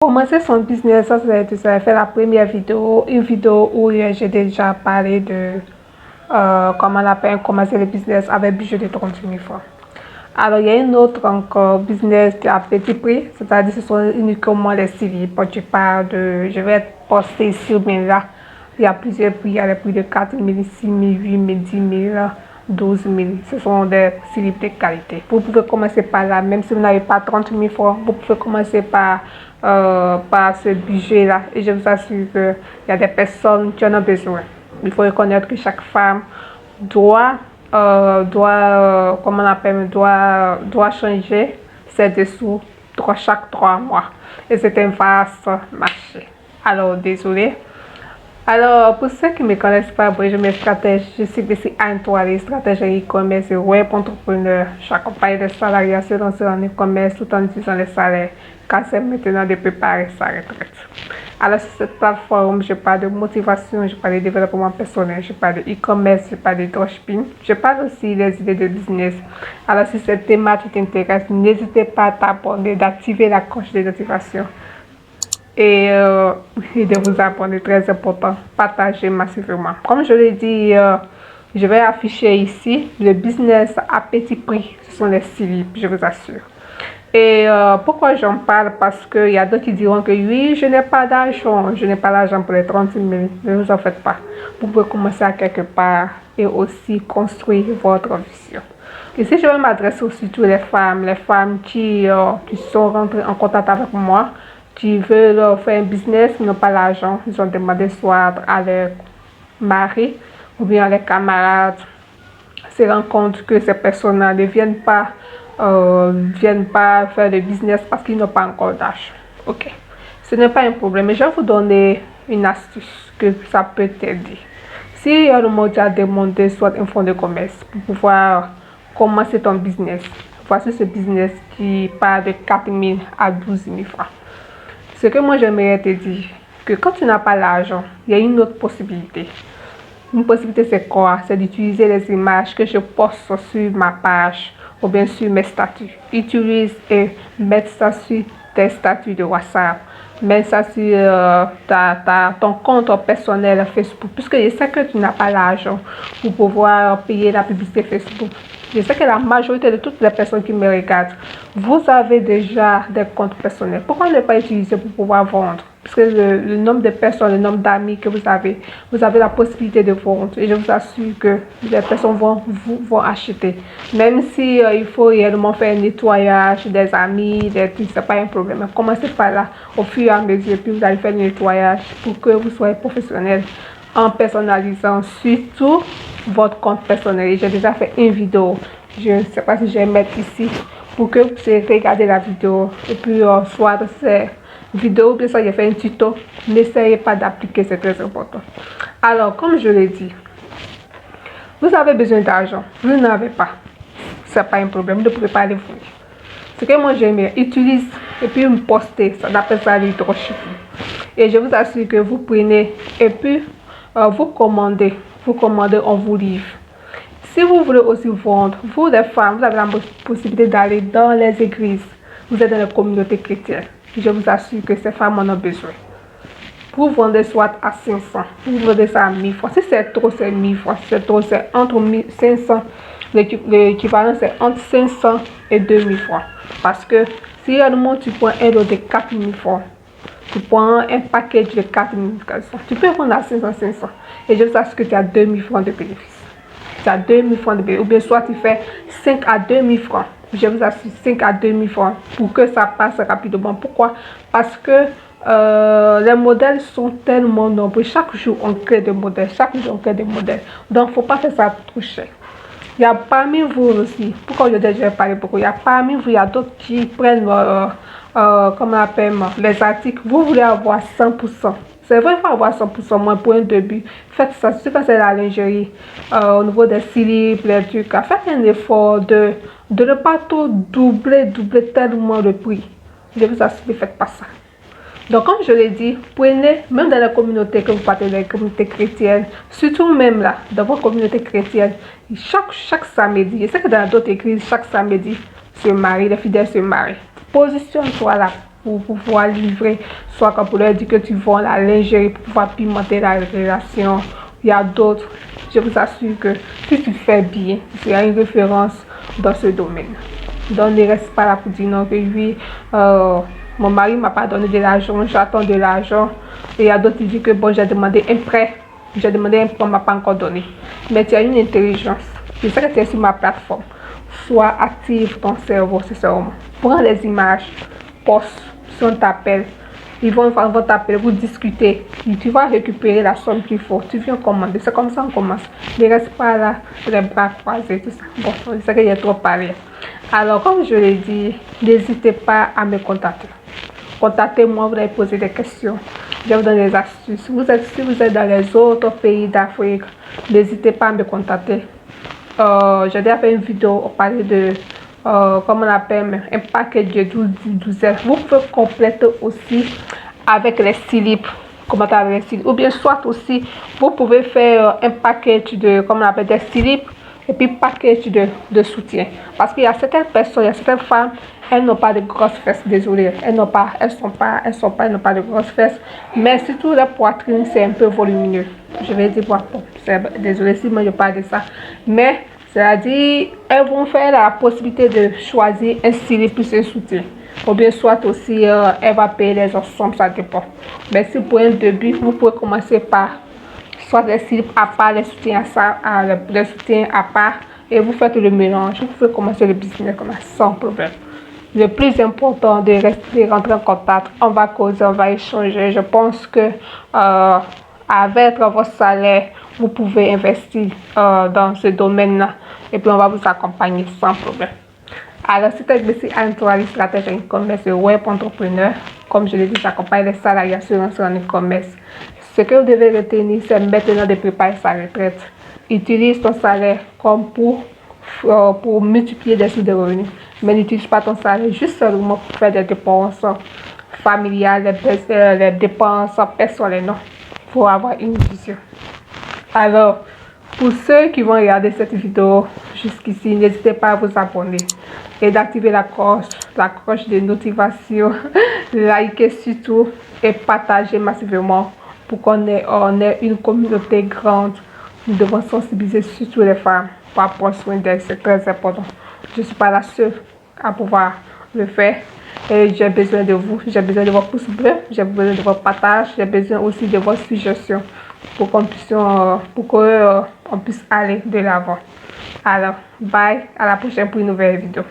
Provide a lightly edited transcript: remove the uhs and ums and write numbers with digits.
Commencer son business, ça c'est fait la première vidéo, une vidéo où j'ai déjà parlé de comment on appelle commencer le business avec budget de 30 000 francs. Alors il y a une autre encore business à petit prix, c'est-à-dire ce sont uniquement les CV. Je parle de, je vais poster sur mais là, il y a plusieurs prix, il y a les prix de 4 000, 6 000, 8 000, 10 000. 12 000, ce sont des slips de qualité. Vous pouvez commencer par là, même si vous n'avez pas 30 000 francs, vous pouvez commencer par ce budget-là. Et je vous assure qu'il y a des personnes qui en ont besoin. Il faut reconnaître que chaque femme doit changer ses dessous chaque 3 mois. Et c'est un vaste marché. Alors, désolé. Alors, pour ceux qui ne me connaissent pas, je suis stratège, je suis ici Antoine, stratège en e-commerce et web entrepreneur. J'accompagne les salariés à se lancer en e-commerce tout en utilisant les salaires, car c'est maintenant de préparer sa retraite. Alors, sur cette plateforme, je parle de motivation, je parle de développement personnel, je parle de e-commerce, je parle de dropshipping, je parle aussi des idées de business. Alors, si cette thématique t'intéresse, n'hésitez pas à t'abonner, d'activer la cloche de notification. Et de vous abonner, très important, partagez massivement. Comme je l'ai dit, je vais afficher ici le business à petit prix, ce sont les slips, je vous assure. Et pourquoi j'en parle? Parce qu'il y a d'autres qui diront que oui, je n'ai pas d'argent, je n'ai pas l'argent pour les 30 000, ne vous en faites pas. Vous pouvez commencer à quelque part et aussi construire votre vision. Ici, je vais m'adresser aussi aux les femmes qui sont rentrées en contact avec moi, qui veulent faire un business, mais n'ont pas l'argent. Ils ont demandé soit à leur mari ou bien à leurs camarades. Se rendent compte que ces personnes-là ne viennent pas faire le business parce qu'ils n'ont pas encore d'argent. Ok, ce n'est pas un problème, mais je vais vous donner une astuce que ça peut t'aider. Si le monde a demandé soit un fonds de commerce pour pouvoir commencer ton business, voici ce business qui part de 4 000 à 12 000 francs. Ce que moi j'aimerais te dire, que quand tu n'as pas l'argent, il y a une autre possibilité. Une possibilité c'est quoi? C'est d'utiliser les images que je poste sur ma page ou bien sur mes statuts. Utilise et mets ça sur tes statuts de WhatsApp. Mets ça sur ton compte personnel Facebook. Puisque je sais que tu n'as pas l'argent pour pouvoir payer la publicité Facebook. Je sais que la majorité de toutes les personnes qui me regardent, vous avez déjà des comptes personnels. Pourquoi ne pas utiliser pour pouvoir vendre? Parce que le nombre de personnes, le nombre d'amis que vous avez la possibilité de vendre. Et je vous assure que les personnes vont acheter. Même si il faut réellement faire un nettoyage des amis, des trucs, c'est pas un problème. Commencez par là, au fur et à mesure, puis vous allez faire le nettoyage pour que vous soyez professionnel en personnalisant surtout votre compte personnel. J'ai déjà fait une vidéo, je ne sais pas si je vais mettre ici pour que vous puissiez regarder la vidéo et puis soit ces vidéos, bien sûr j'ai fait un tuto. N'essayez pas d'appliquer, c'est très important. Alors comme je l'ai dit, vous avez besoin d'argent, vous n'avez pas, c'est pas un problème, vous ne pouvez pas aller vous. Ce que moi j'aime, utilise et puis me poster, ça appelle ça le dropshipping. Et je vous assure que vous prenez et puis vous commandez, on vous livre. Si vous voulez aussi vendre, vous les femmes, vous avez la possibilité d'aller dans les églises, vous êtes dans les communautés chrétiennes. Je vous assure que ces femmes en ont besoin. Vous vendez soit à 500, vous vendez ça à 1000 francs. Si c'est trop, c'est 1000 francs. Si c'est trop, c'est entre 500. L'équivalent, c'est entre 500 et 2000 francs. Parce que si réellement tu prends un lot de 4000 francs, tu prends un package de 4400, tu peux vendre à 500. Et je vous assure que tu as 2000 francs de bénéfice. Tu as 2000 francs de bénéfice. Ou bien soit tu fais 5 à 2000 francs. Je vous assure 5 à 2000 francs pour que ça passe rapidement. Pourquoi? Parce que les modèles sont tellement nombreux. Chaque jour, on crée des modèles. Donc, il ne faut pas faire ça trop cher. Il y a parmi vous aussi, pourquoi je dis déjà parlé beaucoup, il y a parmi vous, il y a d'autres qui prennent, comment on appelle, les articles. Vous voulez avoir 100%. C'est vrai, il faut avoir 100% moins pour un début. Faites ça, si c'est la lingerie, au niveau des slips, les trucs, faites un effort de ne pas tout doubler tellement le prix. Je vous assure, ne faites pas ça. Donc, comme je l'ai dit, prenez, même dans la communauté que vous partez, dans les communautés chrétiennes, surtout même là, dans vos communautés chrétiennes, chaque samedi, je sais que dans d'autres églises, chaque samedi, se marient, les fidèles se marient. Positionne-toi là, pour pouvoir livrer, soit quand pour leur dire que tu vends la lingerie pour pouvoir pimenter la relation. Il y a d'autres. Je vous assure que si tu fais bien, tu seras une référence dans ce domaine. Donc ne reste pas là pour dire non que oui, mon mari m'a pas donné de l'argent, j'attends de l'argent. Et il y a d'autres qui disent que bon, j'ai demandé un prêt, on m'a pas encore donné. Mais tu as une intelligence. Je sais que tu es sur ma plateforme. Sois active ton cerveau, c'est ça. Prends les images, poste, si on t'appelle. Ils vont t'appeler, vous discuter. Tu vas récupérer la somme qu'il faut. Tu viens commander. C'est comme ça qu'on commence. Ne reste pas là, les bras croisés, tout ça. Bon, je sais que j'ai trop parlé. Alors, comme je l'ai dit, n'hésitez pas à me contacter. Contactez-moi, vous allez poser des questions. Je vous donne des astuces. Si vous êtes dans les autres pays d'Afrique, n'hésitez pas à me contacter. J'ai déjà fait une vidéo pour parler de, comment on appelle, un paquet de 12. Vous pouvez compléter aussi avec les slips. Commenter avec les slips. Ou bien soit aussi, vous pouvez faire un paquet de, comment on appelle, des slips et puis package de soutien. Parce qu'il y a certaines personnes, il y a certaines femmes, elles n'ont pas de grosses fesses, désolé. Elles n'ont pas de grosses fesses. Mais surtout la poitrine, c'est un peu volumineux. Je vais dire bon, désolé si moi je parle de ça. Mais, c'est-à-dire, elles vont faire la possibilité de choisir un slip plus un soutien. Ou bien soit aussi, elle va payer les ensembles, ça dépend. Mais si pour un début, vous pouvez commencer par soit les slips à part, les soutiens à part, et vous faites le mélange. Vous pouvez commencer le business comme ça, sans problème. Le plus important de rentrer en contact, on va causer, on va échanger. Je pense que avec votre salaire, vous pouvez investir dans ce domaine-là, et puis on va vous accompagner sans problème. Alors, si tu es blessé à une stratégie e-commerce web entrepreneur, comme je l'ai dit, j'accompagne les salariés à se lancer en e-commerce. Ce que vous devez retenir, c'est maintenant de préparer sa retraite. Utilise ton salaire comme pour multiplier des sources de revenus. Mais n'utilise pas ton salaire juste seulement pour faire des dépenses familiales, les dépenses personnelles. Non, il faut avoir une vision. Alors, pour ceux qui vont regarder cette vidéo jusqu'ici, n'hésitez pas à vous abonner et d'activer la cloche de notification, likez surtout et partagez massivement pour qu'on ait une communauté grande. Nous devons sensibiliser surtout les femmes pour prendre soin d'elles, c'est très important. Je ne suis pas la seule à pouvoir le faire. Et j'ai besoin de vous, j'ai besoin de vos pouces bleus, j'ai besoin de vos partages, j'ai besoin aussi de vos suggestions pour qu'on puisse aller de l'avant. Alors, bye, à la prochaine pour une nouvelle vidéo.